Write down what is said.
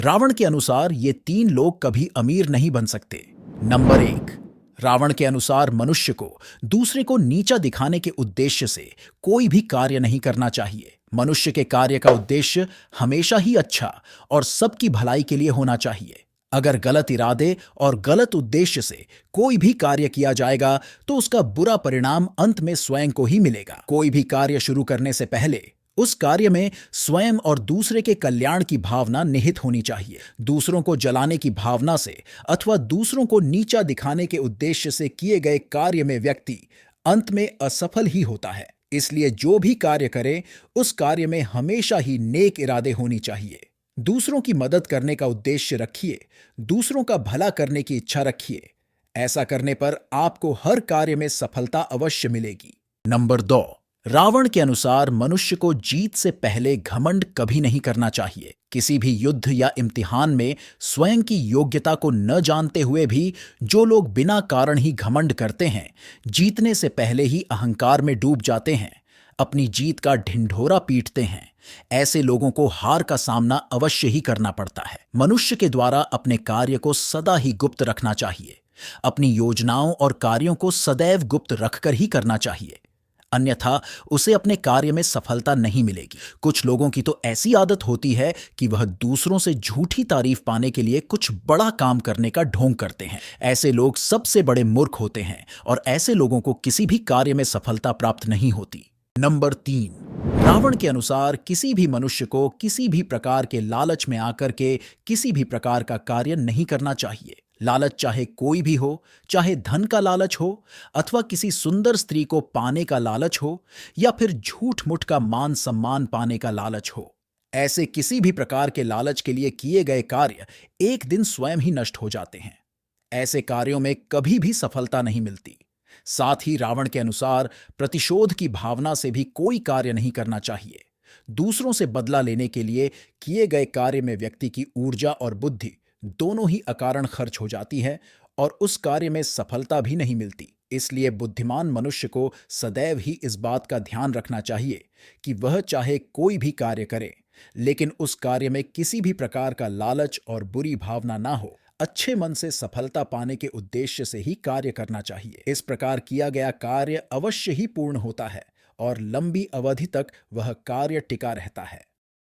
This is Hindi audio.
रावण के अनुसार ये तीन लोग कभी अमीर नहीं बन सकते। नंबर एक, रावण के अनुसार मनुष्य को दूसरे को नीचा दिखाने के उद्देश्य से कोई भी कार्य नहीं करना चाहिए। मनुष्य के कार्य का उद्देश्य हमेशा ही अच्छा और सबकी भलाई के लिए होना चाहिए। अगर गलत इरादे और गलत उद्देश्य से कोई भी कार्य किया जाएगा तो उसका बुरा परिणाम अंत में स्वयं को ही मिलेगा। कोई भी कार्य शुरू करने से पहले उस कार्य में स्वयं और दूसरे के कल्याण की भावना निहित होनी चाहिए। दूसरों को जलाने की भावना से अथवा दूसरों को नीचा दिखाने के उद्देश्य से किए गए कार्य में व्यक्ति अंत में असफल ही होता है। इसलिए जो भी कार्य करे उस कार्य में हमेशा ही नेक इरादे होनी चाहिए। दूसरों की मदद करने का उद्देश्य रखिए, दूसरों का भला करने की इच्छा रखिए। ऐसा करने पर आपको हर कार्य में सफलता अवश्य मिलेगी। नंबर दो, रावण के अनुसार मनुष्य को जीत से पहले घमंड कभी नहीं करना चाहिए। किसी भी युद्ध या इम्तिहान में स्वयं की योग्यता को न जानते हुए भी जो लोग बिना कारण ही घमंड करते हैं, जीतने से पहले ही अहंकार में डूब जाते हैं, अपनी जीत का ढिंढोरा पीटते हैं, ऐसे लोगों को हार का सामना अवश्य ही करना पड़ता है। मनुष्य के द्वारा अपने कार्य को सदा ही गुप्त रखना चाहिए। अपनी योजनाओं और कार्यों को सदैव गुप्त रखकर ही करना चाहिए, अन्यथा उसे अपने कार्य में सफलता नहीं मिलेगी। कुछ लोगों की तो ऐसी आदत होती है कि वह दूसरों से झूठी तारीफ पाने के लिए कुछ बड़ा काम करने का ढोंग करते हैं। ऐसे लोग सबसे बड़े मूर्ख होते हैं और ऐसे लोगों को किसी भी कार्य में सफलता प्राप्त नहीं होती। नंबर तीन, रावण के अनुसार किसी भी मनुष्य को किसी भी प्रकार के लालच में आकर के किसी भी प्रकार का कार्य नहीं करना चाहिए। लालच चाहे कोई भी हो, चाहे धन का लालच हो अथवा किसी सुंदर स्त्री को पाने का लालच हो या फिर झूठ मूठ का मान सम्मान पाने का लालच हो, ऐसे किसी भी प्रकार के लालच के लिए किए गए कार्य एक दिन स्वयं ही नष्ट हो जाते हैं। ऐसे कार्यों में कभी भी सफलता नहीं मिलती। साथ ही रावण के अनुसार प्रतिशोध की भावना से भी कोई कार्य नहीं करना चाहिए। दूसरों से बदला लेने के लिए किए गए कार्य में व्यक्ति की ऊर्जा और बुद्धि दोनों ही अकारण खर्च हो जाती है और उस कार्य में सफलता भी नहीं मिलती। इसलिए बुद्धिमान मनुष्य को सदैव ही इस बात का ध्यान रखना चाहिए कि वह चाहे कोई भी कार्य करे, लेकिन उस कार्य में किसी भी प्रकार का लालच और बुरी भावना ना हो। अच्छे मन से सफलता पाने के उद्देश्य से ही कार्य करना चाहिए। इस प्रकार किया गया कार्य अवश्य ही पूर्ण होता है और लंबी अवधि तक वह कार्य टिका रहता है।